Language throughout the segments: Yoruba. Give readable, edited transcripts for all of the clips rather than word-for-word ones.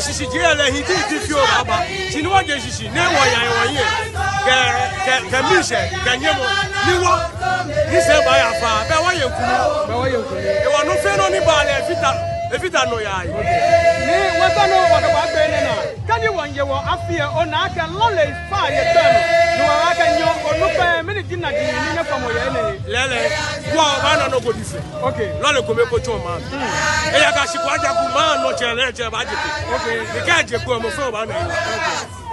Shishi GL he did feel about. She know what she ne wa ya wa ye. Kamisha, Kanyamo, Niwa, he said by a far, but why you want no fair on the bar, if it are no eye. What I know about Benena? Can you want your affair on I can lolly fire? No, I can your minute dinner from Lele, wow, I don't know what you say. Okay, Lolly Comeko Choma. Ayakashikwaja Kuman, no challenge of Ajiki. Okay, the gadget come from an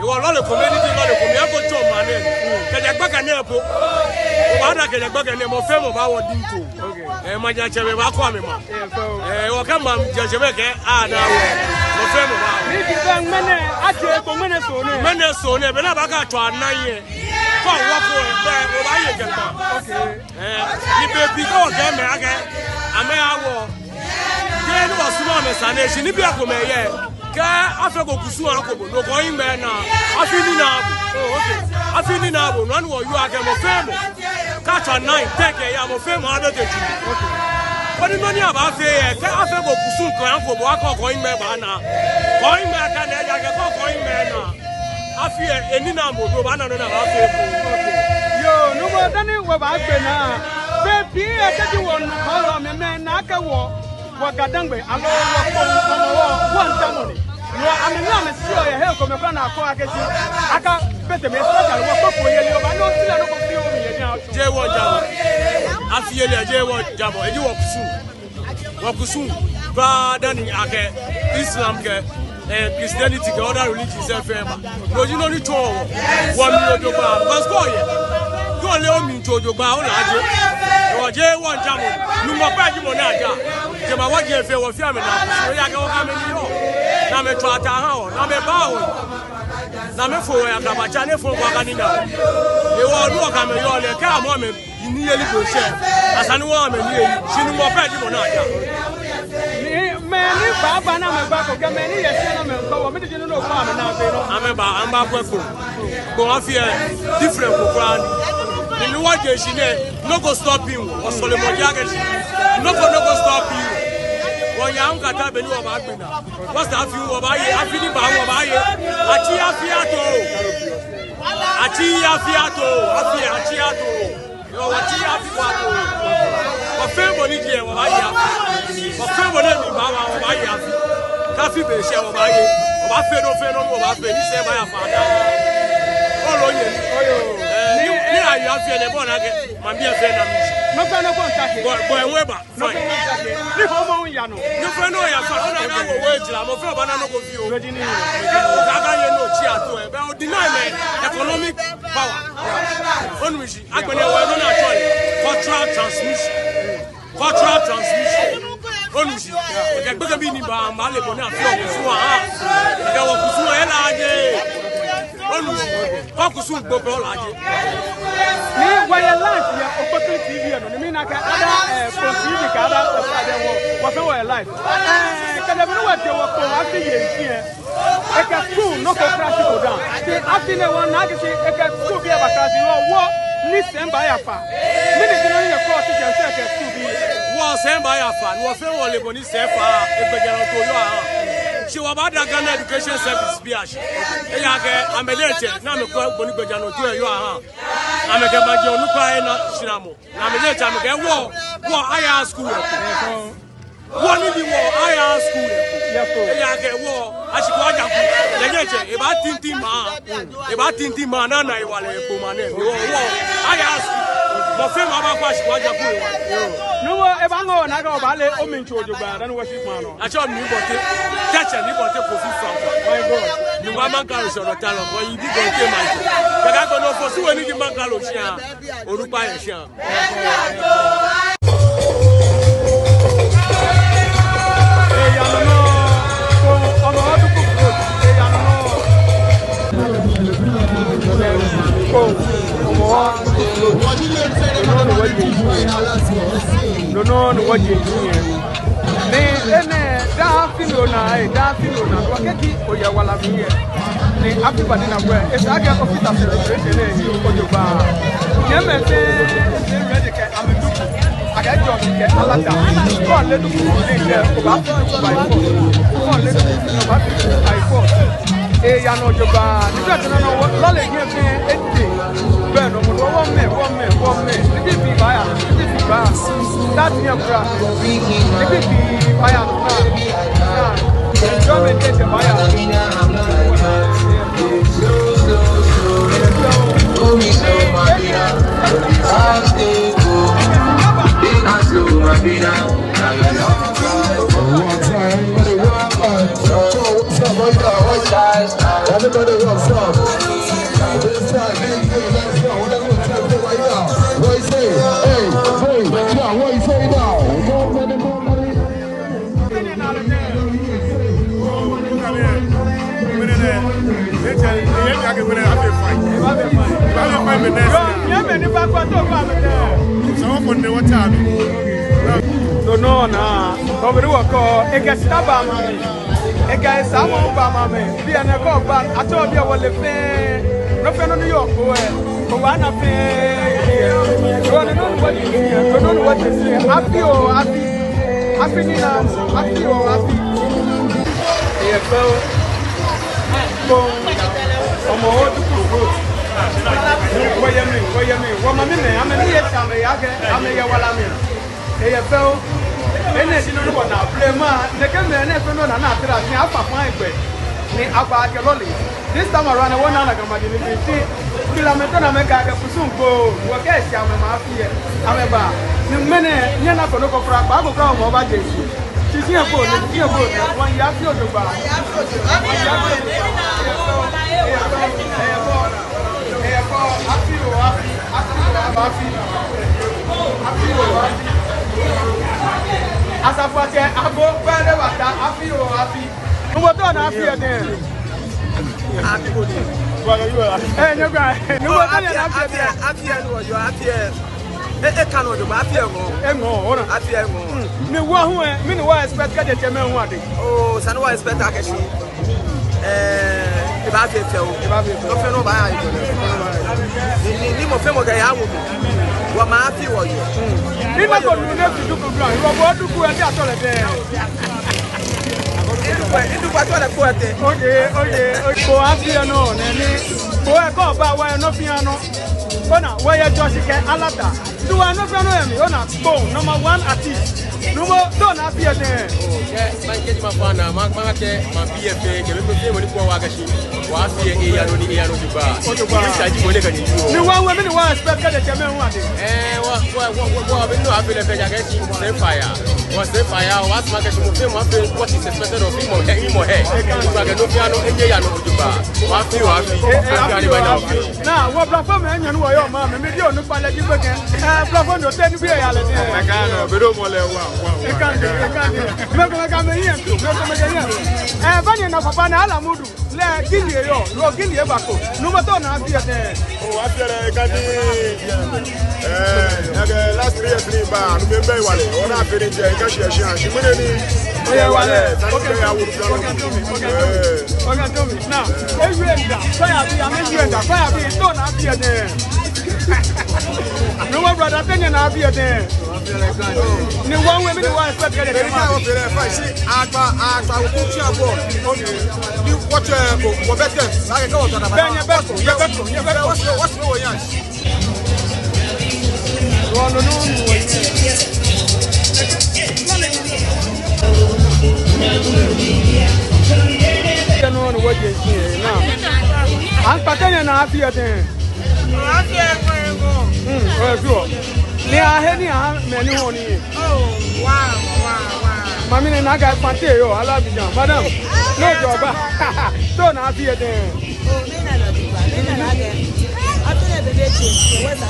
you are not a community, not a community Choma. Can you back a nepo? Wada can you back a name of Femo of our Dinko? Okay, my Jacame Aquamima. Welcome, Jacame. Ah, now, no Femo. Minnesota, but I got to a 9 years. Come walk over Japan. Okay. You be go again, I may have Then was small as an nation. If you are coming here, after go to Suako, no going there now. I feel in okay. I feel in Abu, one where you are going to family. Catch a 9, take a yam of fame other than you. But the money about there, after go to Suako, walk going there now. Going back and I get going there now. I feel any number of one another. Yo, no more than it was now. Baby, I tell you one, call on a man, Naka walk, Wakadangwe, I know one family. You are a man, sure you help from a banner. I can't better me, I walk for you, but no, J1 Jabo. I feel a J1 Jabo, and you walk soon. Rather than Islam. Christianity, other religions, no, you know, you told 1 million because go let me to your bow, or J1 Jamo, no more Pagimonaja, Jamawa Jeff or family. I go how many Name Trata, Name Bow, Name for Kabachane for Waganina. You all look at me, you're a car woman, you nearly go share. As I know, she no more Pagimonaja. Many Baba and I'm back again. Many years, I'm back with go off here different program. The new watch is no go stop you or Solomon Jagger. No go stop you. When you got up and you are back now. What's that view of I feel about Achia Fiato. You're Achia Fiato. Family here, what I have. For family, Baba, what I have. Coffee, they share what I have. What Feno, what I say by a father. Oh, you have here, the one again. My dear friend, no kind of contact. Boy, Weber. No, Yano. You friend, I have words. I'm a friend, banana of you. No cheer to it. But deny me economic power. On which I can cultural transmission. Cultural transmission. On which you can be in Malibona. I was Focusing Bobo. Why a life, opportunity TV, and I mean, I can proceed whatever life. Can I know what you were for here? I can school, no practical down. After the one, I can say, I can school be about what listen by a far. Many of course, you can say, to be was sent by a fan, was only when he said, if they to she was about the Ghana Education Service. I'm a letter, now I'm a Bonibajano to you. I'm a Gabajo, Luka, Shinamo. I'm a letter, I'm a war, higher school. One in the war, higher school. War, I should go if I think the man, and I want a woman, higher school. No, if I know I go ballet, omen to the bad and worship man. I shall me what catch and you want to from. My God, you want Mancalosh or Talon, when you did go my. But I don't know for so many Mancalosh or Rupaya Sham. No, what you hear. Then, dancing on a or your walla here. Everybody now, it's I got a celebration for your bar. Never say, I'm a duke. I got John, I like that. One little about 5 4. One little about 5 4. ya no joba ni be no lo le gbe fe eti be no mo wo me ni bi baya that me bra ni bi baya no na enjoyment dey the baya Everybody wants up. This time, let's go. What you say? Hey, yeah, what you say now? More money. No, na. Over wako, eka staba mami. Eka samo ba mami. Bi na ko ba, ato bi wo le fe. No fe no New York o e. Ko wa na fe. Ko no what you see. Ko no what you see. Happy ni na. Happy. E ko. Omo o du ku. Koyemi. Wa mami me, ameni e chame yake, ame ya wala me. E fo. Ene sinu no na plema de ke me na fe no na atira ni afa fan egbe ni agba ke lole this time around one na ga madi ni 50 kilometer na me ga ga kusunko wo ke si ame ma afie ame ba ni mene nya na kono ko fra pa ko mo ba je si ti si e ko won ya fi odo ba Asafate ago bere wata afi o afi. Nubo to na afi e den. Afi go dey. Nyogba. Nubo to na afi e. Afi e no yo afi e. E kan o do ba afi e ngo. E ngo ora. Afi e ngo. Me wo hu e, me no wa expect ka de cheme hu ade. Oh, sa no wa expect akashi. E ba fi e o. O fe no ba ya yo. Ni mo fe mo ga ya wo. Wa ma afi wo yo. Ina ko nu ne fi du program. Iwo bo du ku e ti atole de. Idu pa to le ko ete. Okay. Ko afi no ne ni. Ko e ko ba wa no fi ano. Bona we ye Josh ke alata. Du wa no fi ano emi. Ona go number 1 artist. Numo do na afi de. Oh, yeah. Man ke ma fa na ma ke ma BFA ke be pe mo ni ko wa ga shi. Wa afi e ya no ni ya no di ba. Ni saji mo le ga ni ju. Ni wa we mi ni wa expect ka de cheme hu ade. Wa be no afi le fe ja ke si say fire. Was say fire was ma ke mo fe mo afi what is expected of him or he. Wa ga no fi ano eje ya no di ba. Wa afi. Na wa platform e nya no wo yo ma me di onu pa le ji pe ken. Platform do te ni bi e ya le de. Ka no be do mo le wa. E kan de. Me ko ka me yin. Bani na papa na ala mudu. Le gili yo, lo gili e bako. No mo to na afi de. Oh, afi le ka di. Last 3 years ba, no be be wale. Ona afi ni je ka shi shi mene ni. Oye wale. Okay, ya wo do. Okay. Now, everyenda, fire be amenda, fire be to na afi de. No one brother tell you na afi de. Ni one way me the one expect get it. See, agba wo ti abo. You watch go better. Like go to na. Beto. What's no yan? No what you see now. An patenya na afi de. Afi go. Oh, sure. Ni a he ni a me ni ho ni. Oh, wow. Mami ni na ga pate yo Alabijan. Madam, no job. So na afi de. Oh, ni na ge. Afi le bebe che. What's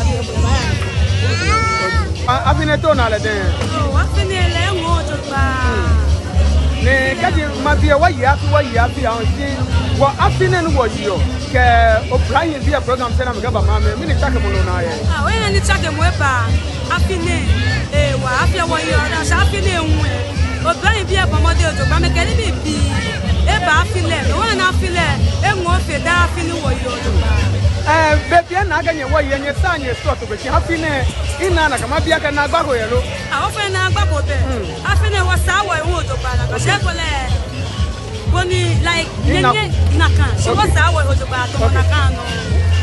afi ne to na le de. Oh, afi ne le ngo joba. Ne kaji mabia wa ya fi an si wa afi ne no wo yo. Ke O'Brien via program tena mgaba mama mimi nitaka muno naye wewe nitaka mwepa afine wa afya wa yo na afine nwe O'Brien via pamode ojo ba me kele bi ba afile we na afile enwo fe da afine wo yo bebi na aganye wo ye nye sanye sort be ki afine ina na kama bia ka na agbago ye lo ofe na agbago te afine wa sa wo enwo ojo ba na ko se kole wo Only like Nakan. She was our Nakan.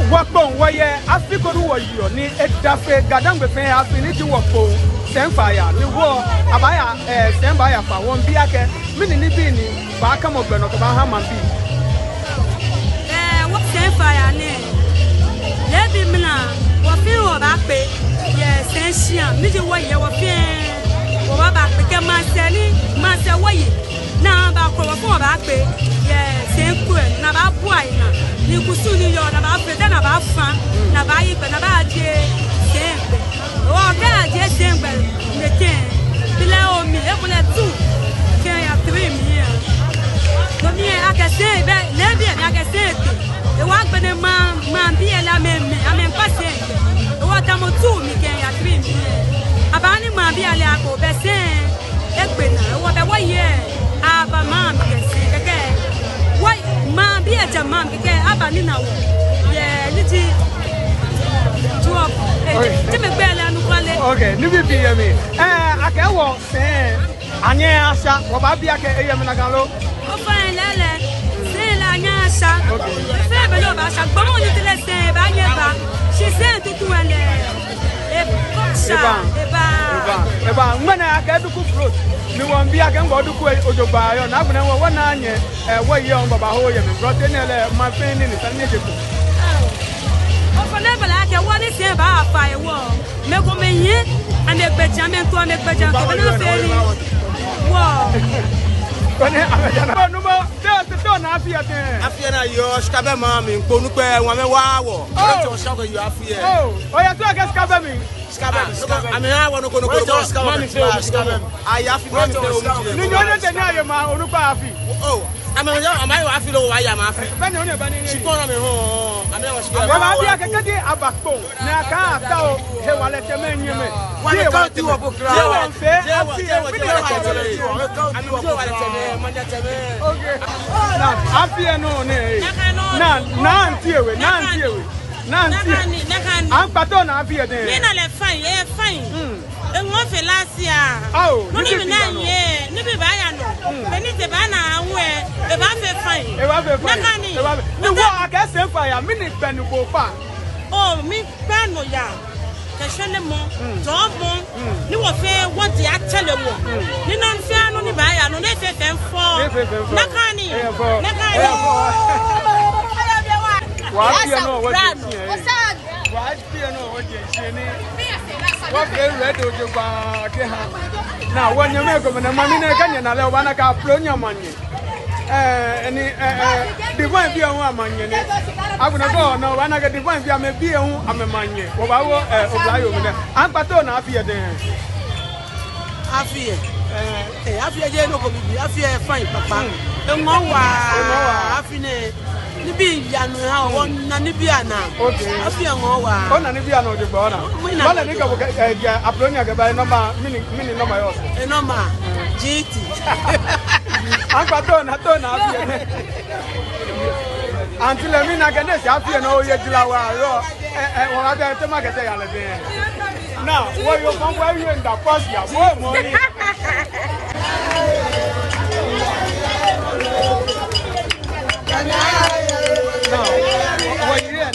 What bone where Africa was you need a daffy Gadam with me affinity work for Sempire, the war Abaya, Sempire for 1 Biake, Minnie Bini, Bakam of Benokabaham and B. What Sempire name? Let me know what feel of that pay. Yes, Sensia, Midi Way, your pen. What about the Master Way? Now about that pay. Yes, same good, not about wine. You could soon you about pretend about fun, not about it, but about same. Oh, God, yes, same. The 10 below me, everyone at 2. Can you have 3 years? No, me, I can say that, never, I can say the one for the man be a lame, I mean, passing. What I'm 2 me can have 3 years. About him, be a laco, Bessin, Equina, what a way, yeah, but mom can say again. Why, mom, be a man, again, Abanina, yeah, little. Okay, Nibi me. I can walk, Anya Asha, Wababiaka, Ayamanagalo. Oh, fine, Lele, say La Nyasha, Fabelo Basha, Bomon, let's say, Banyaba. She said to do Eba, when I get to cook fruit, you won't be again go to Ojoba, or not one anya, what young Babaho, and brought in my friend in the never like a one is here by a firewall. Make a man and a Benjamin to make Benjamin. Wow. No more, there's the door. I feel your scabber mammy, Bonuque, 1 hour. Oh, you are here. Oh, I guess scabber me. I mean, I want to go to scabber. I have to oh. I mean, I feel why I'm afraid. She called me home. I never speak. I'll be a cadet about phone. Now, I can't tell him what let them in you. Why you got to a book? I feel no name. None, I'm Patona. I feel there. Fine. The one for last year. Oh, not even 9 years. No, I need the banner where the banner fine. The war I guess fire, minute pen go far. Oh, me pen no ya. Cashelemo, Tom, you were fair what the actual war. You don't fear no buy, no, they say them for Nakani. What do you know what you what now, when you make a money, can you allow one a plonia money? Divine view on money. I would not go, no, when I get divine view, may be on a money. Or I will, I'm Patona, I fear there. I fear. I fear, I fear, fine, papa. The more I feel. Nibi yanu on Nanibiana. Okay. I feel more. On Nanibiano de Bona. Mala nigga will get Aplonia by number, mini number. A number. GT. I'm Patona, until I mean, I can just have you know, yet Lawa. Or I got to market there. Now, what you come where you in the first year? More money. No, what you doing?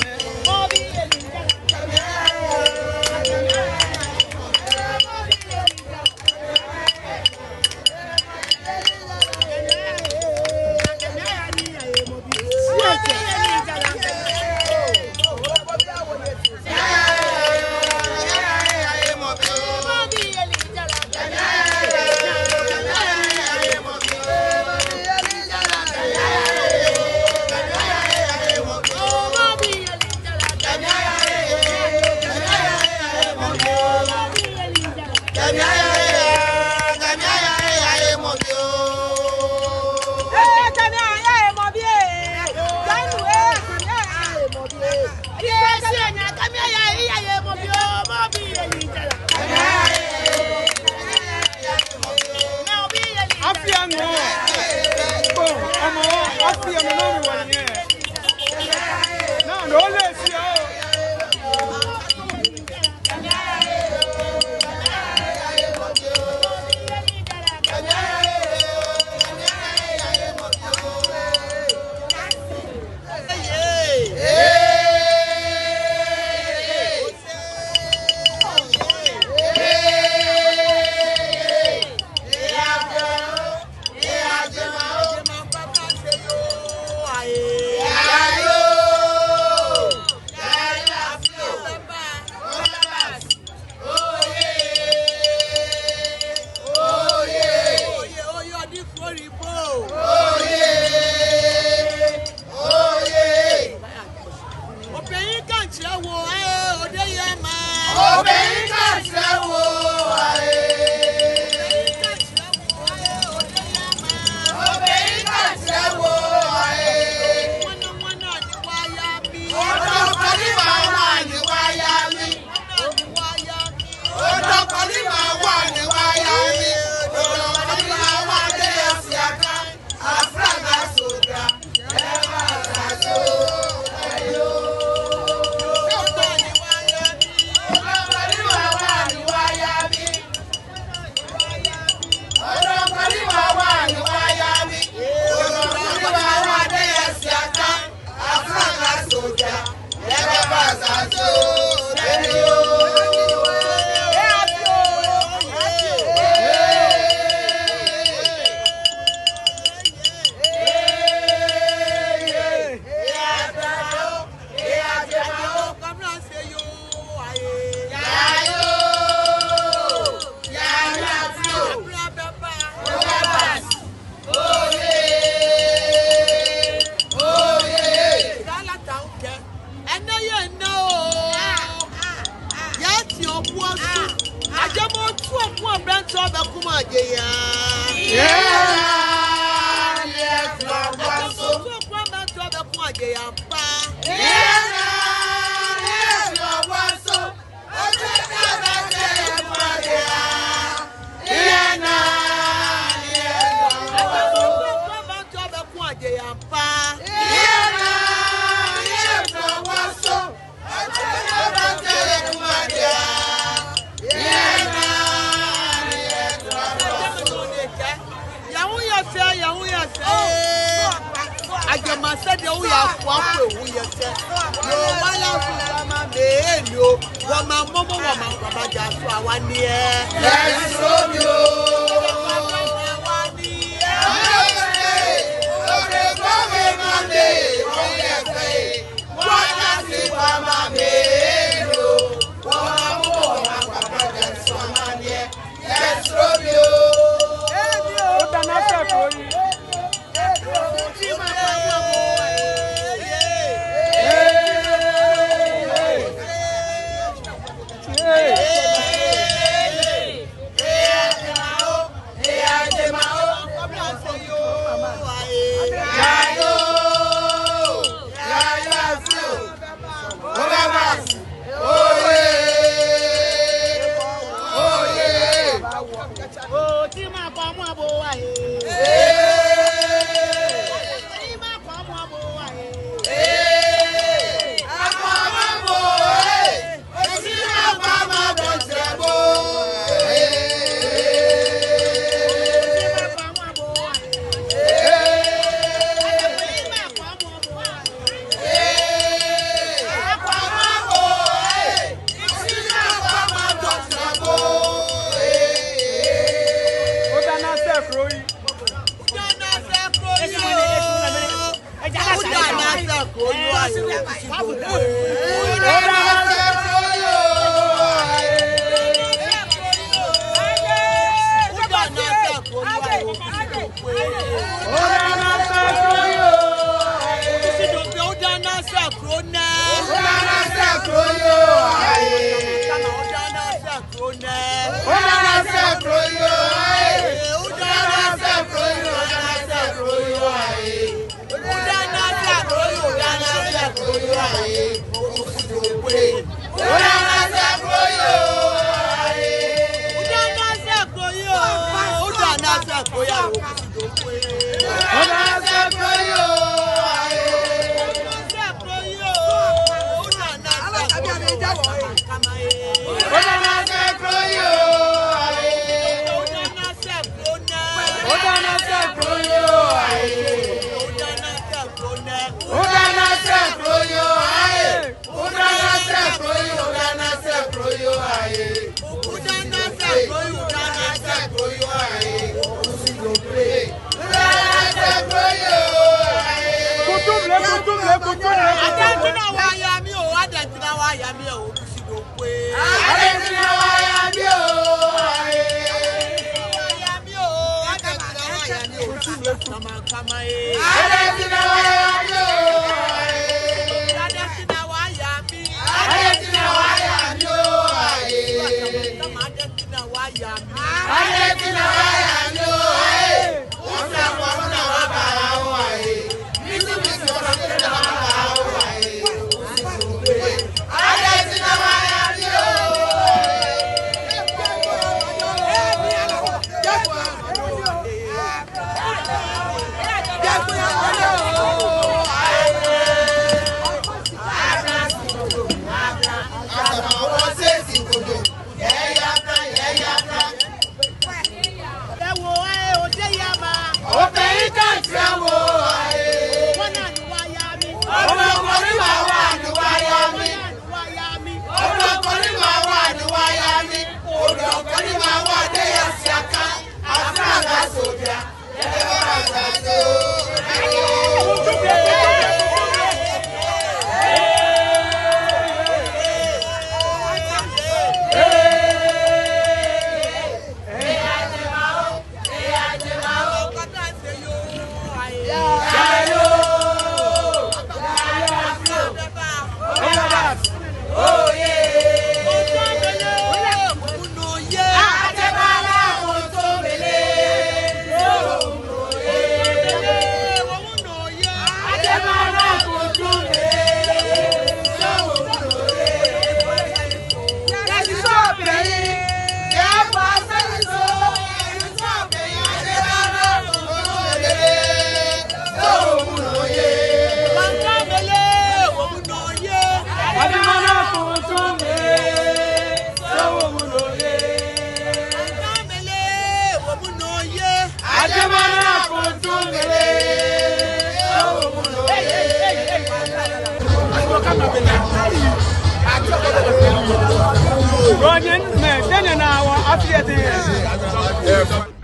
Ronyen, man, then an hour after the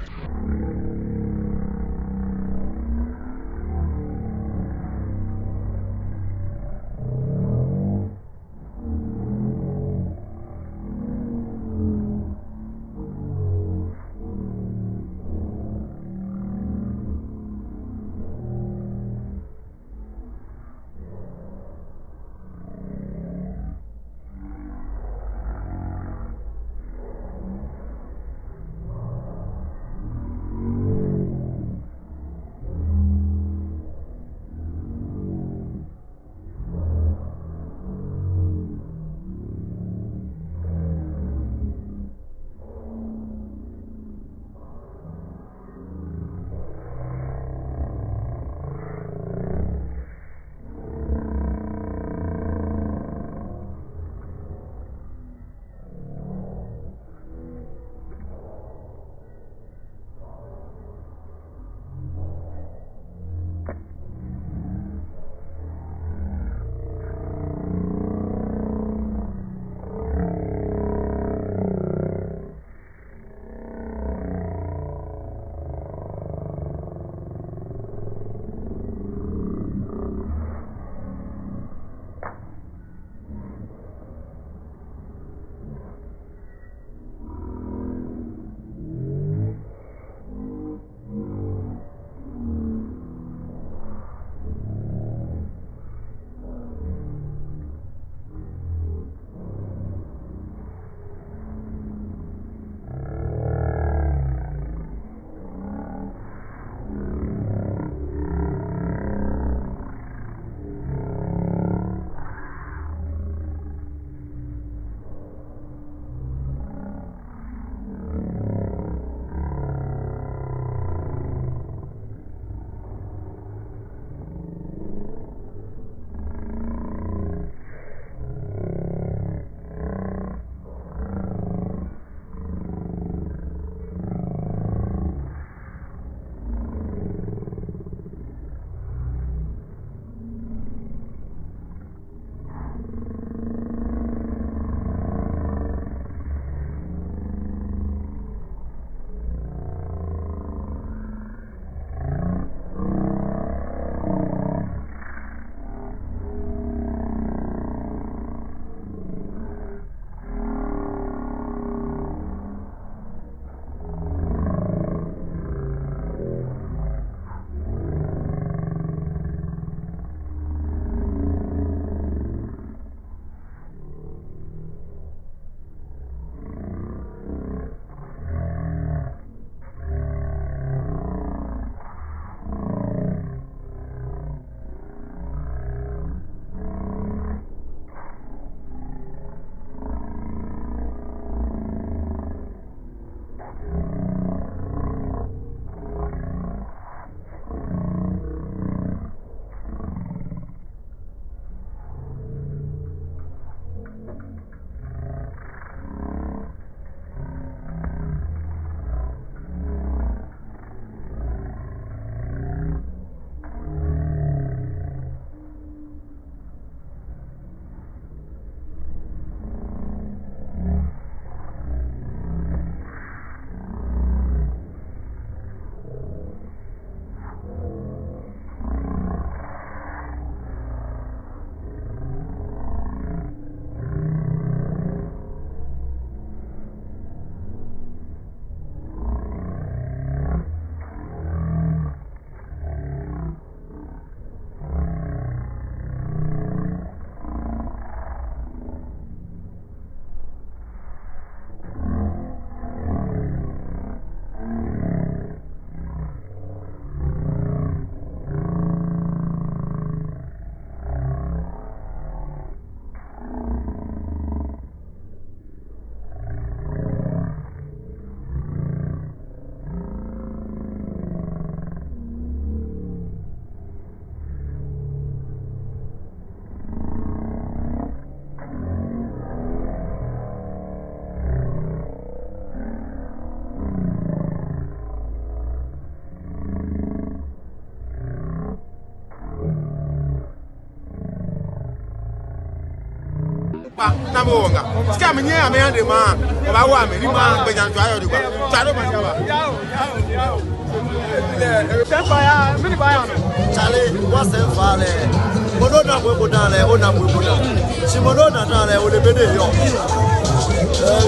pa na mo wonga ska me nya me ande ma o ba wa me ni ma pe jan to ayo di kwa ta do ma jaba Sempaya mini baya no Chale wa senfale mono na kwe bodale o na kwe bodale si mono na dale o le bede yo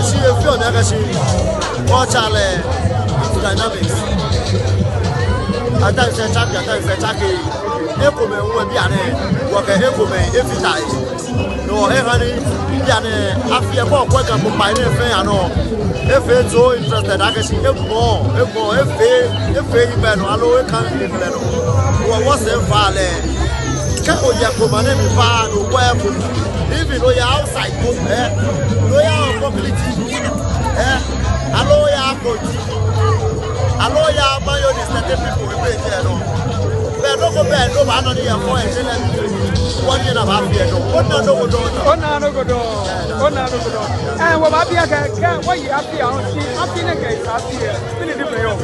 si e fio na ka si o chale dynamics ata se chake e ko me wo bi ane wo ke e ko me e fitai no e hani bi ane afia ko ko ka mo pai ne fe ano e fe so interested aka si e mo e fe ibe no alo e kan ni le no wo wo se fa le ka o ya ko mane mi fa no wo e ko even no ya outside go no ya public alo ya ko alo ya ba yo the certain people we pay there no be no go be no ba no ya for e tele won ye na ba fi no ona no go do wo ba bia ka wo yi afia on si afi ne ke sa fi e ni di yo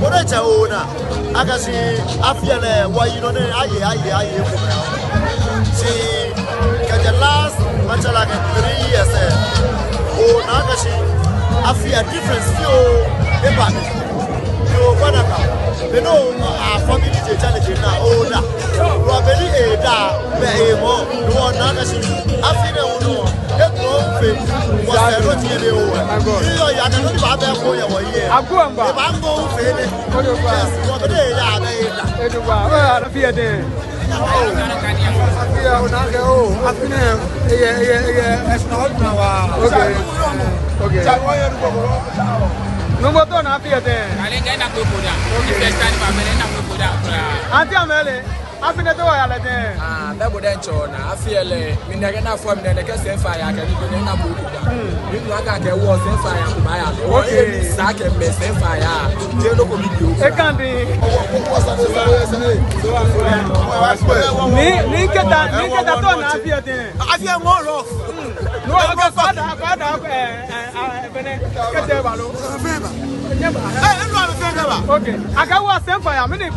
bo na cha ona aka si afia ne wo yi no ne aye ko si ka the last machala ka 3 years o na ka si afia difference fio e ba Wanaka, they know our family challenge now. Oh, that Robert Ada, Behemo, no one Nagashi, Afina Uno, a grown was a routine. You are not about that for your year. I'm going back. I'm going to finish. Robert Ada, Afia there. No more than happy at Auntie Amele, happy to Alade. That would ensure now. I feel in the Gana form that I can say fire. I can even in a book. You like I can walk in fire to my house. Okay, sack and mess and fire. It can be. Link it on happy at I feel more off. No, I got okay, I got what sent for a minute.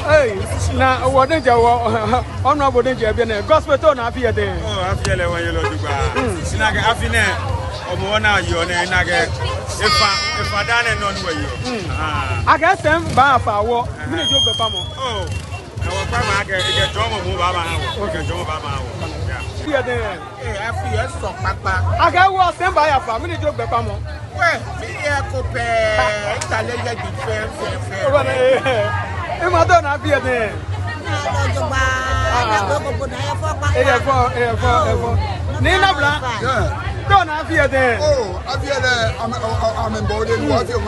Hey, now what did you honorable danger be a gospel tone appear there? Oh, I feel when you look back. Snag Afine or Mona, you and Nugget. If I done it, non way. I guess them by a walk. Oh, our grandma get drama move about. Okay, drama. Yeah, I feel so, Papa. I got what them by a family joke, Bepamo. Well, me, I could pay. I'm not happy at the Nina Blanc, don't have here there. Oh, I feel I'm in boarding. What you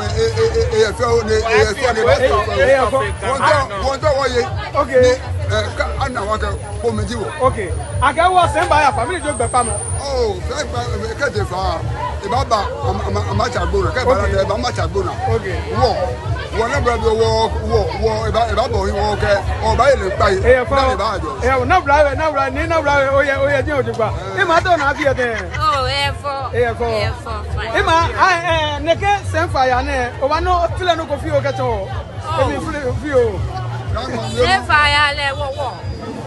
okay. Okay, I got was sent by a family joke. Oh, get the farm. The Baba, I'm much a good. I'm much a good. Okay. Whenever you walk, about going walk or by the place. Yeah, no, brother, no, oh, yeah, I don't have you there. Oh, Emma, I never send fire. Oh, I know, Philano Fio Gato. Se fire le wo.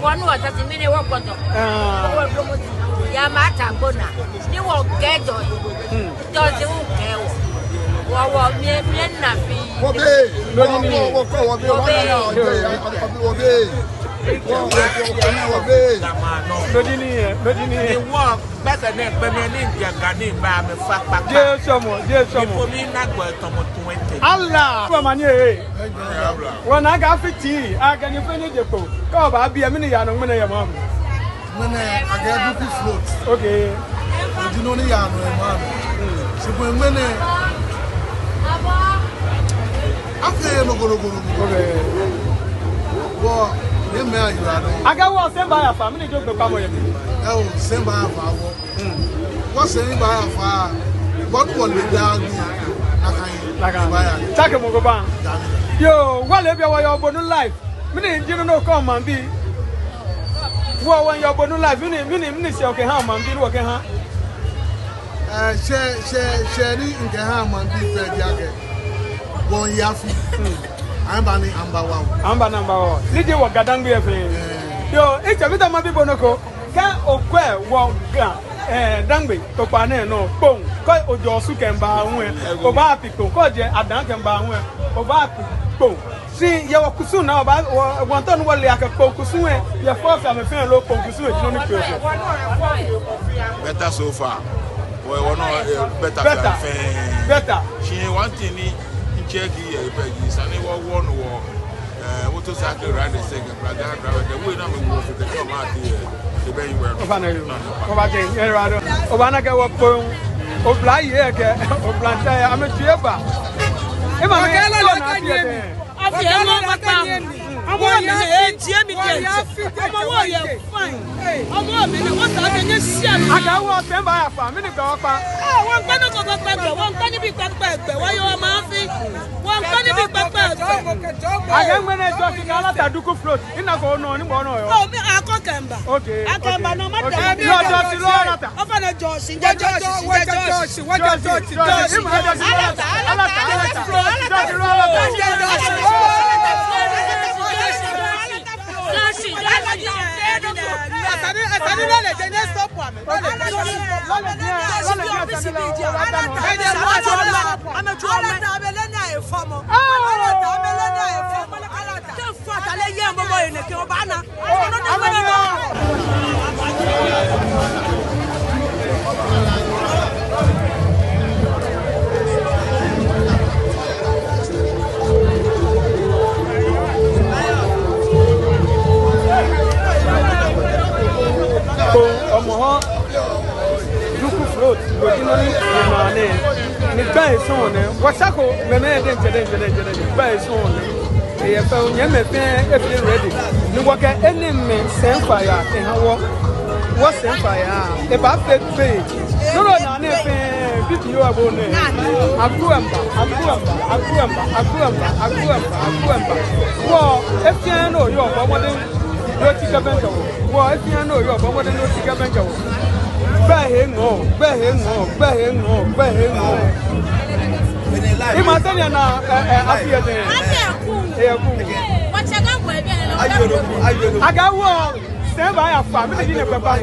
One was at the minute work on ya mata bona. Ni wo gedo. Does you care? Wo me na fi. Allah, when I got 50, I can you finish the book. Come, I'll be a minute. I don't know your mom. When I get to float, okay. You know the yarn, mom. So when I feel no go. Well, I got one sent by a family to the family. Oh, sent by a father. What's sent by a father? What will be down? Take him over. Yo, what if you are your bonus life? Many you know come and be. Well, when your bonus life, many okay, how man be working, huh? Sherry in the ham and be fair jacket. One yaffy. I'm banning number one. Did you work at Danby? Yo, it's a bit of my people. Can or queer walk Danby to Pane no bone. Quite Ojosu can buy one. Oba people, call you a Duncan Bowen. Oba people. See, you are soon now about 1 ton one like a Pokusu. Your fourth I'm a fair low Pokusu. Better so far. Well, better. She wanted me. Cheki Peggy, Sunny one war, motorcycle rider second, brother, the way I'm going to come out here. The very well. Obanaga Wapon, Oblai, Oblanta, I'm a Chiaba. I'm going to Jimmy. I'm going to what's happening. I got one sent by a family. One penny go back, one penny be back. Why you are laughing? One penny be back. I am when I talk in Alata Duku float. In a go no anymore. Oh, I can't come. Okay. I can't no matter. You are just Lorata. Open a Josh. Duku float, originally the best on Wasako, the man didn't best on the phone. If ready, you work at any man, send fire in her walk. What's send fire? If I pay, no, if you are born, well, if you know you're no tika benjo. Well, if you know you're more than no tika benjo. Behing. Imagine I got one. Stand by a family in a papa.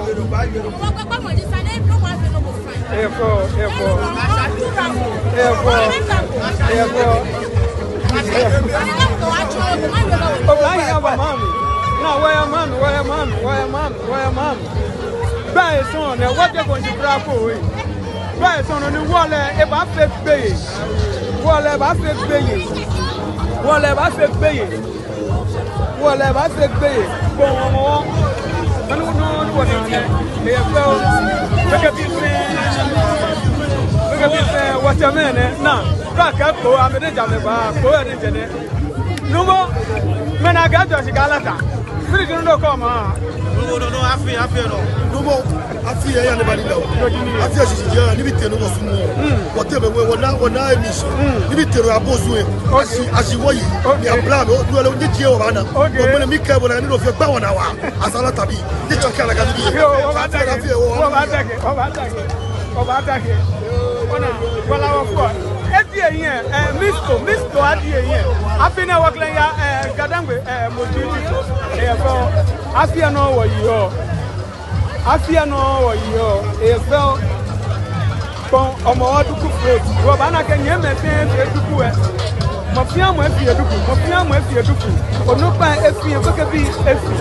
Now, where am I? Buy son, what you're going to grab for it. Buy son on the wall, if I fake pay. Whatever I fake pay. I don't know what I'm saying. What's your man? Now, back up, I'm a jam. No more. Men I got just a galata. We don't know come on. No, I feel no more. I feel anybody know. I feel she's here, limited no more. Whatever we were now on our mission. Limited our boss way. As you want, you are blind, you are the deal of Anna. When we care when I know of your power now, as a lot of you. This is kind of be. Well, I take it. Well, I was for. If adie yen misto adie yen afina wakla ya gadangwe mojiji efo afia no wo yo efo kon omo oduku fruit wo bana ke nyeme fe duku e mafia mo efie duku onupa efie ko ke bi efi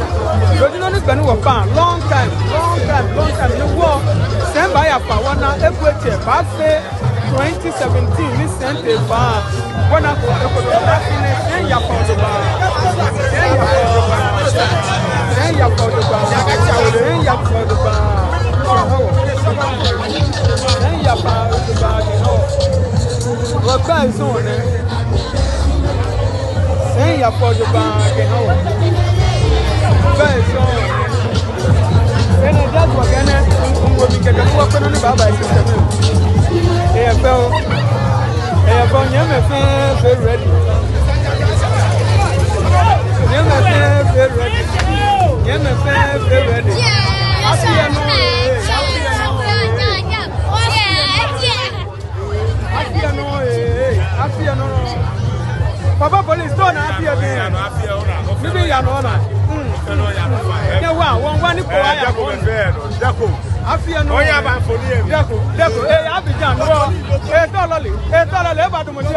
lodino ni gbanu wo pa long time no wo semba ya pa wana ekwete ba fe 2017 ni sente ba wana ko ekodo ba fine en ya pa do ba Papa police don't have here again. Maybe you know na. Yeah, one ni ko aya ko Deko. Afia no. Oya ba fo ni emi. Deko. Abidjan no. To lole e ba do mo je.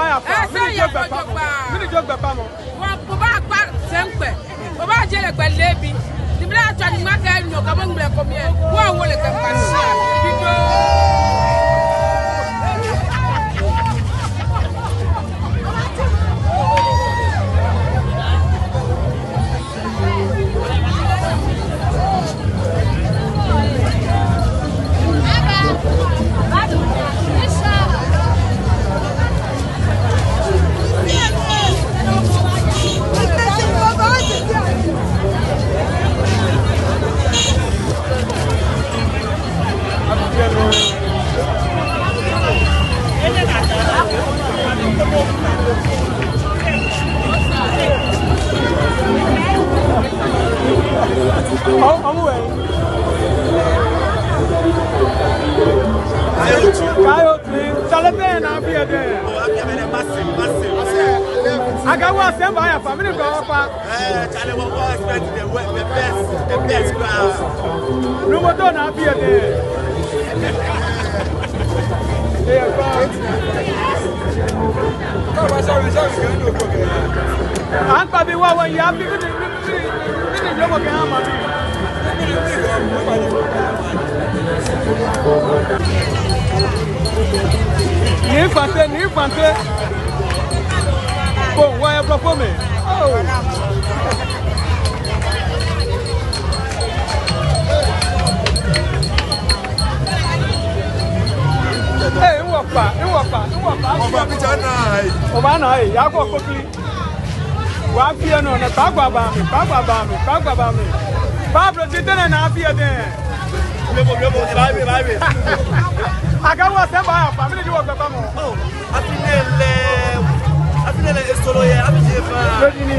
ya fa. Mini jogbe pa mo. Wa baba pa sempe. Baba jele gbe lebi. Di bla atwa ni maka nyo ka mo ngbe ko mi. Wo wo le ka pa sia. Bido. Agawa semba ya family go pa. Chale we expect the best crowd. No mo do na bi ede. Eh ko. Ko wa sorry kan do ko ke. An pa bi wa ya bi ni jo mo ke ha ma bi. Ni fante. Bon, ouais, il faut me. Oh. Hey, on va pas. On va na. Ya ko kokli. Wa fie no na pa gba ba mi. Pablo ti tene na fie den. Lobo, vai. Agawa semba ya family di wo gba mo. Oh, afinele solo ye abijefa. Lodini.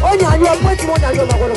Onye anyị ọgbọ eti mo na yo magoro